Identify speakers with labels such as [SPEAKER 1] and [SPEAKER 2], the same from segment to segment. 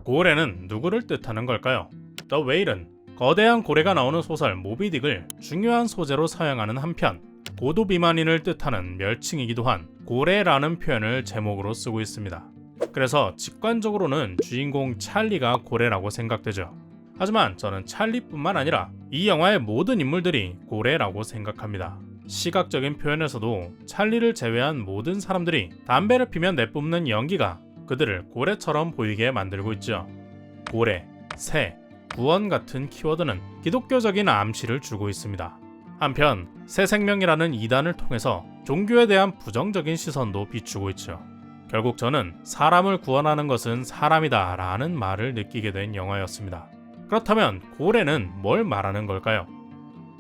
[SPEAKER 1] 고래는 누구를 뜻하는 걸까요? 더 웨일은 거대한 고래가 나오는 소설 모비딕을 중요한 소재로 사용하는 한편 고도 비만인을 뜻하는 멸칭이기도 한 고래라는 표현을 제목으로 쓰고 있습니다. 그래서 직관적으로는 주인공 찰리가 고래라고 생각되죠. 하지만 저는 찰리뿐만 아니라 이 영화의 모든 인물들이 고래라고 생각합니다. 시각적인 표현에서도 찰리를 제외한 모든 사람들이 담배를 피면 내뿜는 연기가 그들을 고래처럼 보이게 만들고 있죠. 고래, 새, 구원 같은 키워드는 기독교적인 암시를 주고 있습니다. 한편 새 생명이라는 이단을 통해서 종교에 대한 부정적인 시선도 비추고 있죠. 결국 저는 사람을 구원하는 것은 사람이다 라는 말을 느끼게 된 영화였습니다. 그렇다면 고래는 뭘 말하는 걸까요?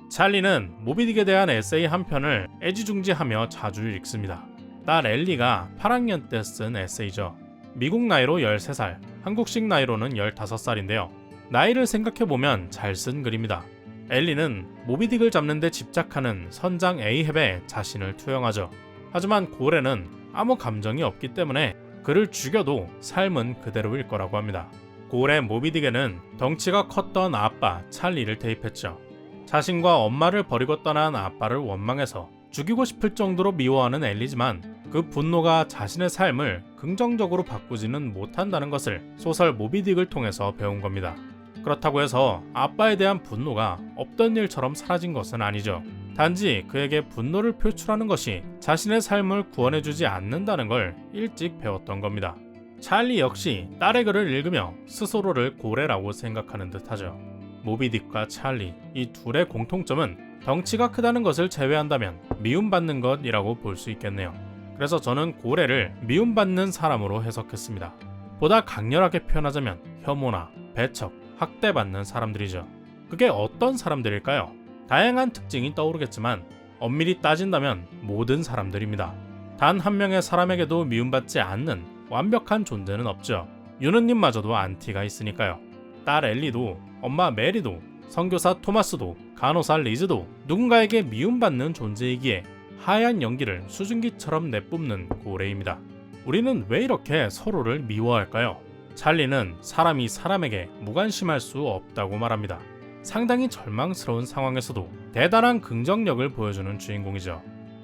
[SPEAKER 1] 찰리는 모비딕에 대한 에세이 한 편을 애지중지하며 자주 읽습니다. 딸 엘리가 8학년 때 쓴 에세이죠. 미국 나이로 13살, 한국식 나이로는 15살인데요. 나이를 생각해보면 잘 쓴 글입니다. 엘리는 모비딕을 잡는 데 집착하는 선장 에이헵에 자신을 투영하죠. 하지만 고래는 아무 감정이 없기 때문에 그를 죽여도 삶은 그대로일 거라고 합니다. 고래 모비딕에는 덩치가 컸던 아빠 찰리를 대입했죠. 자신과 엄마를 버리고 떠난 아빠를 원망해서 죽이고 싶을 정도로 미워하는 엘리지만 그 분노가 자신의 삶을 긍정적으로 바꾸지는 못한다는 것을 소설 모비딕을 통해서 배운 겁니다. 그렇다고 해서 아빠에 대한 분노가 없던 일처럼 사라진 것은 아니죠. 단지 그에게 분노를 표출하는 것이 자신의 삶을 구원해주지 않는다는 걸 일찍 배웠던 겁니다. 찰리 역시 딸의 글을 읽으며 스스로를 고래라고 생각하는 듯하죠. 모비딕과 찰리, 이 둘의 공통점은 덩치가 크다는 것을 제외한다면 미움받는 것이라고 볼 수 있겠네요. 그래서 저는 고래를 미움받는 사람으로 해석했습니다. 보다 강렬하게 표현하자면 혐오나 배척, 학대받는 사람들이죠. 그게 어떤 사람들일까요? 다양한 특징이 떠오르겠지만 엄밀히 따진다면 모든 사람들입니다. 단 한 명의 사람에게도 미움받지 않는 완벽한 존재는 없죠. 유느님마저도 안티가 있으니까요. 딸 엘리도, 엄마 메리도, 선교사 토마스도, 간호사 리즈도 누군가에게 미움받는 존재이기에 하얀 연기를 수증기처럼 내뿜는 고래입니다. 우리는 왜 이렇게 서로를 미워할까요? 찰리는 사람이 사람에게 무관심할 수 없다고 말합니다. 상당히 절망스러운 상황에서도 대단한 긍정력을 보여주는 주인공이죠.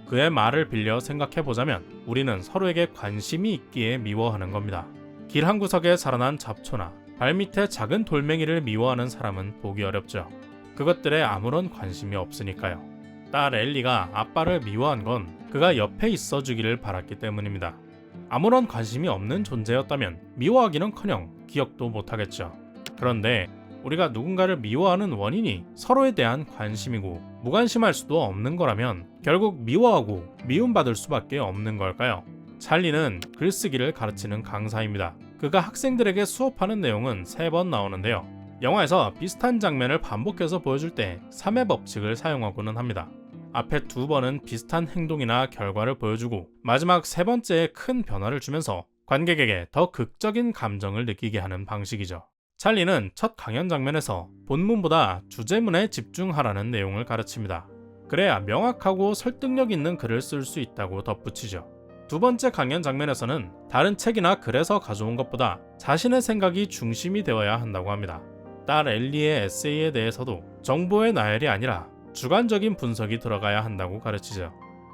[SPEAKER 1] 그의 말을 빌려 생각해보자면 우리는 서로에게 관심이 있기에 미워하는 겁니다. 길 한 구석에 자라난 잡초나 발밑에 작은 돌멩이를 미워하는 사람은 보기 어렵죠. 그것들에 아무런 관심이 없으니까요. 딸 엘리가 아빠를 미워한 건 그가 옆에 있어주기를 바랐기 때문입니다. 아무런 관심이 없는 존재였다면 미워하기는커녕 기억도 못하겠죠. 그런데 우리가 누군가를 미워하는 원인이 서로에 대한 관심이고 무관심할 수도 없는 거라면 결국 미워하고 미움받을 수밖에 없는 걸까요? 찰리는 글쓰기를 가르치는 강사입니다. 그가 학생들에게 수업하는 내용은 3번 나오는데요. 영화에서 비슷한 장면을 반복해서 보여줄 때 3의 법칙을 사용하고는 합니다. 앞에 2번은 비슷한 행동이나 결과를 보여주고 마지막 3번째에 큰 변화를 주면서 관객에게 더 극적인 감정을 느끼게 하는 방식이죠. 찰리는 첫 강연 장면에서 본문보다 주제문에 집중하라는 내용을 가르칩니다. 그래야 명확하고 설득력 있는 글을 쓸 수 있다고 덧붙이죠. 2번째 강연 장면에서는 다른 책이나 글에서 가져온 것보다 자신의 생각이 중심이 되어야 한다고 합니다. 딸 엘리의 에세이에 대해서도 정보의 나열이 아니라 주관적인 분석이 들어가야 한다고 가르치죠.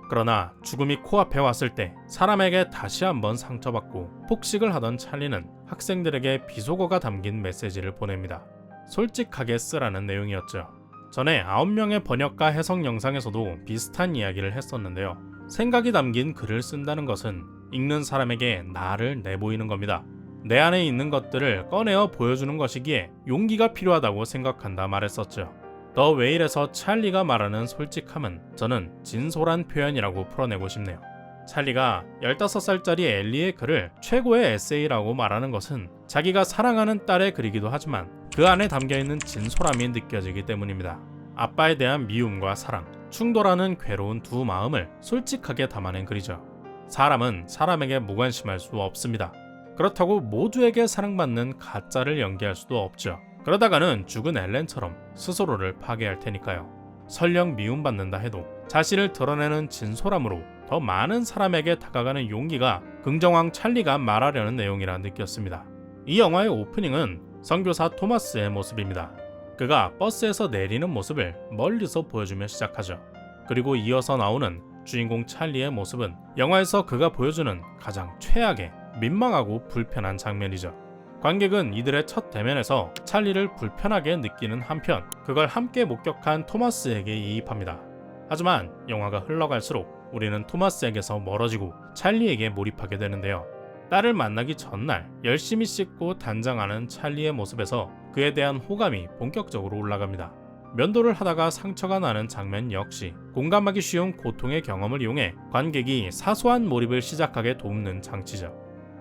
[SPEAKER 1] 그러나 죽음이 코앞에 왔을 때 사람에게 다시 한번 상처받고 폭식을 하던 찰리는 학생들에게 비속어가 담긴 메시지를 보냅니다. 솔직하게 쓰라는 내용이었죠. 전에 9명의 번역가 해석 영상에서도 비슷한 이야기를 했었는데요. 생각이 담긴 글을 쓴다는 것은 읽는 사람에게 나를 내보이는 겁니다. 내 안에 있는 것들을 꺼내어 보여주는 것이기에 용기가 필요하다고 생각한다 말했었죠. 더 웨일에서 찰리가 말하는 솔직함은 저는 진솔한 표현이라고 풀어내고 싶네요. 찰리가 15살짜리 엘리의 글을 최고의 에세이라고 말하는 것은 자기가 사랑하는 딸의 글이기도 하지만 그 안에 담겨있는 진솔함이 느껴지기 때문입니다. 아빠에 대한 미움과 사랑, 충돌하는 괴로운 두 마음을 솔직하게 담아낸 글이죠. 사람은 사람에게 무관심할 수 없습니다. 그렇다고 모두에게 사랑받는 가짜를 연기할 수도 없죠. 그러다가는 죽은 엘렌처럼 스스로를 파괴할 테니까요. 설령 미움받는다 해도 자신을 드러내는 진솔함으로 더 많은 사람에게 다가가는 용기가 긍정왕 찰리가 말하려는 내용이라 느꼈습니다. 이 영화의 오프닝은 선교사 토마스의 모습입니다. 그가 버스에서 내리는 모습을 멀리서 보여주며 시작하죠. 그리고 이어서 나오는 주인공 찰리의 모습은 영화에서 그가 보여주는 가장 최악의 민망하고 불편한 장면이죠. 관객은 이들의 첫 대면에서 찰리를 불편하게 느끼는 한편 그걸 함께 목격한 토마스에게 이입합니다. 하지만 영화가 흘러갈수록 우리는 토마스에게서 멀어지고 찰리에게 몰입하게 되는데요. 딸을 만나기 전날 열심히 씻고 단장하는 찰리의 모습에서 그에 대한 호감이 본격적으로 올라갑니다. 면도를 하다가 상처가 나는 장면 역시 공감하기 쉬운 고통의 경험을 이용해 관객이 사소한 몰입을 시작하게 돕는 장치죠.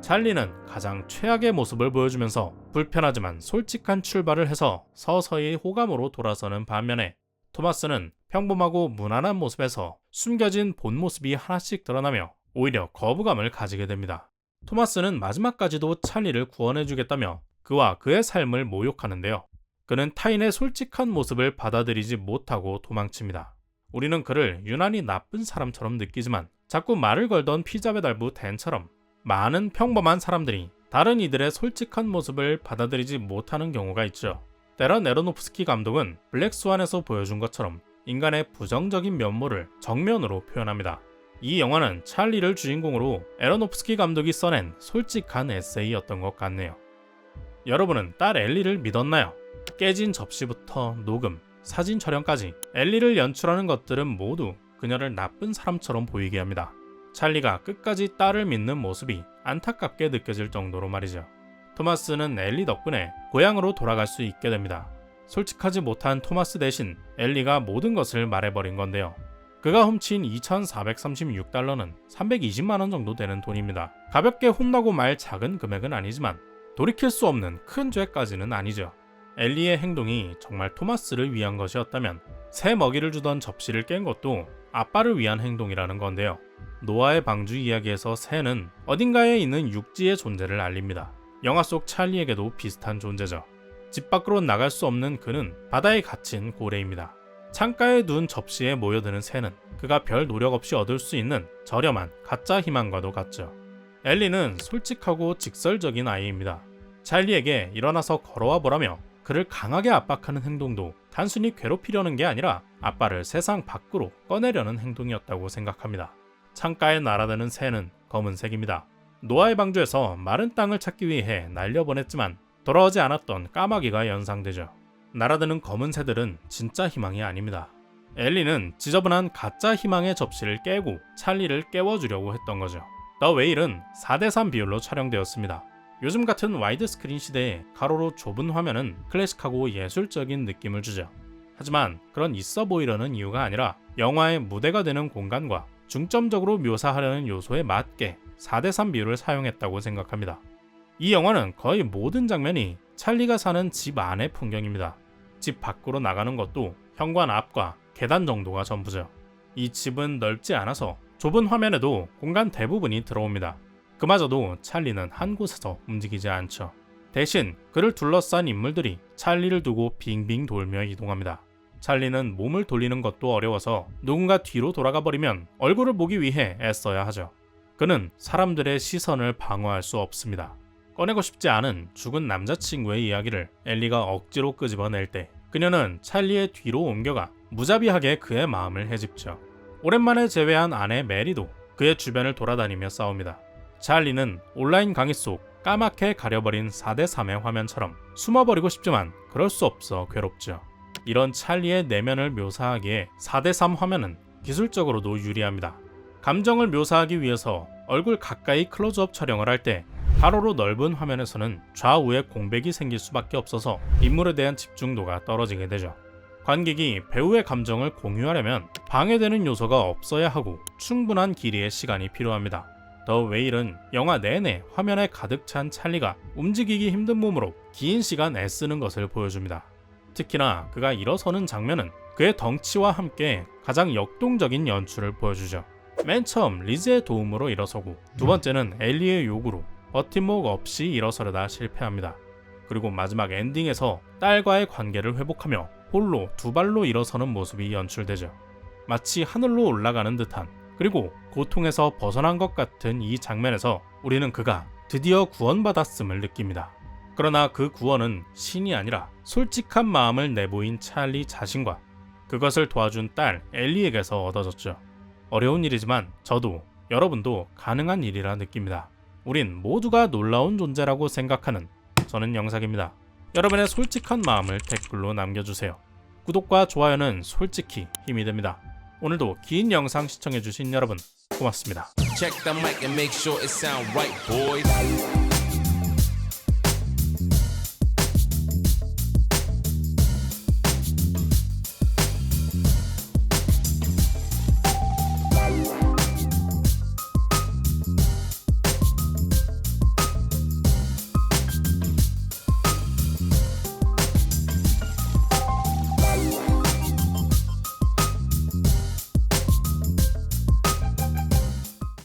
[SPEAKER 1] 찰리는 가장 최악의 모습을 보여주면서 불편하지만 솔직한 출발을 해서 서서히 호감으로 돌아서는 반면에 토마스는 평범하고 무난한 모습에서 숨겨진 본 모습이 하나씩 드러나며 오히려 거부감을 가지게 됩니다. 토마스는 마지막까지도 찰리를 구원해주겠다며 그와 그의 삶을 모욕하는데요. 그는 타인의 솔직한 모습을 받아들이지 못하고 도망칩니다. 우리는 그를 유난히 나쁜 사람처럼 느끼지만 자꾸 말을 걸던 피자 배달부 댄처럼 많은 평범한 사람들이 다른 이들의 솔직한 모습을 받아들이지 못하는 경우가 있죠. 데런 에로노프스키 감독은 블랙스완에서 보여준 것처럼 인간의 부정적인 면모를 정면으로 표현합니다. 이 영화는 찰리를 주인공으로 에로노프스키 감독이 써낸 솔직한 에세이였던 것 같네요. 여러분은 딸 엘리를 믿었나요? 깨진 접시부터 녹음, 사진 촬영까지 엘리를 연출하는 것들은 모두 그녀를 나쁜 사람처럼 보이게 합니다. 찰리가 끝까지 딸을 믿는 모습이 안타깝게 느껴질 정도로 말이죠. 토마스는 엘리 덕분에 고향으로 돌아갈 수 있게 됩니다. 솔직하지 못한 토마스 대신 엘리가 모든 것을 말해버린 건데요. 그가 훔친 2,436달러는 320만원 정도 되는 돈입니다. 가볍게 혼나고 말 작은 금액은 아니지만 돌이킬 수 없는 큰 죄까지는 아니죠. 엘리의 행동이 정말 토마스를 위한 것이었다면 새 먹이를 주던 접시를 깬 것도 아빠를 위한 행동이라는 건데요. 노아의 방주 이야기에서 새는 어딘가에 있는 육지의 존재를 알립니다. 영화 속 찰리에게도 비슷한 존재죠. 집 밖으로 나갈 수 없는 그는 바다에 갇힌 고래입니다. 창가에 둔 접시에 모여드는 새는 그가 별 노력 없이 얻을 수 있는 저렴한 가짜 희망과도 같죠. 엘리는 솔직하고 직설적인 아이입니다. 찰리에게 일어나서 걸어와 보라며 그를 강하게 압박하는 행동도 단순히 괴롭히려는 게 아니라 아빠를 세상 밖으로 꺼내려는 행동이었다고 생각합니다. 창가에 날아드는 새는 검은색입니다. 노아의 방주에서 마른 땅을 찾기 위해 날려보냈지만 돌아오지 않았던 까마귀가 연상되죠. 날아드는 검은 새들은 진짜 희망이 아닙니다. 엘리는 지저분한 가짜 희망의 접시를 깨고 찰리를 깨워주려고 했던 거죠. 더 웨일은 4:3 비율로 촬영되었습니다. 요즘 같은 와이드 스크린 시대에 가로로 좁은 화면은 클래식하고 예술적인 느낌을 주죠. 하지만 그런 있어 보이려는 이유가 아니라 영화의 무대가 되는 공간과 중점적으로 묘사하려는 요소에 맞게 4:3 비율을 사용했다고 생각합니다. 이 영화는 거의 모든 장면이 찰리가 사는 집 안의 풍경입니다. 집 밖으로 나가는 것도 현관 앞과 계단 정도가 전부죠. 이 집은 넓지 않아서 좁은 화면에도 공간 대부분이 들어옵니다. 그마저도 찰리는 한 곳에서 움직이지 않죠. 대신 그를 둘러싼 인물들이 찰리를 두고 빙빙 돌며 이동합니다. 찰리는 몸을 돌리는 것도 어려워서 누군가 뒤로 돌아가 버리면 얼굴을 보기 위해 애써야 하죠. 그는 사람들의 시선을 방어할 수 없습니다. 꺼내고 싶지 않은 죽은 남자친구의 이야기를 엘리가 억지로 끄집어낼 때 그녀는 찰리의 뒤로 옮겨가 무자비하게 그의 마음을 헤집죠. 오랜만에 재회한 아내 메리도 그의 주변을 돌아다니며 싸웁니다. 찰리는 온라인 강의 속 까맣게 가려버린 4:3의 화면처럼 숨어버리고 싶지만 그럴 수 없어 괴롭죠. 이런 찰리의 내면을 묘사하기에 4:3 화면은 기술적으로도 유리합니다. 감정을 묘사하기 위해서 얼굴 가까이 클로즈업 촬영을 할 때 가로로 넓은 화면에서는 좌우에 공백이 생길 수밖에 없어서 인물에 대한 집중도가 떨어지게 되죠. 관객이 배우의 감정을 공유하려면 방해되는 요소가 없어야 하고 충분한 길이의 시간이 필요합니다. 더 웨일은 영화 내내 화면에 가득 찬 찰리가 움직이기 힘든 몸으로 긴 시간 애쓰는 것을 보여줍니다. 특히나 그가 일어서는 장면은 그의 덩치와 함께 가장 역동적인 연출을 보여주죠. 맨 처음 리즈의 도움으로 일어서고 두 번째는 엘리의 요구로 버팀목 없이 일어서려다 실패합니다. 그리고 마지막 엔딩에서 딸과의 관계를 회복하며 홀로 두 발로 일어서는 모습이 연출되죠. 마치 하늘로 올라가는 듯한 그리고 고통에서 벗어난 것 같은 이 장면에서 우리는 그가 드디어 구원받았음을 느낍니다. 그러나 그 구원은 신이 아니라 솔직한 마음을 내보인 찰리 자신과 그것을 도와준 딸 엘리에게서 얻어졌죠. 어려운 일이지만 저도 여러분도 가능한 일이라 느낍니다. 우린 모두가 놀라운 존재라고 생각하는 저는 영삭입니다. 여러분의 솔직한 마음을 댓글로 남겨주세요. 구독과 좋아요는 솔직히 힘이 됩니다. 오늘도 긴 영상 시청해주신 여러분 고맙습니다.
[SPEAKER 2] Check the mic and make sure it sound right, boys.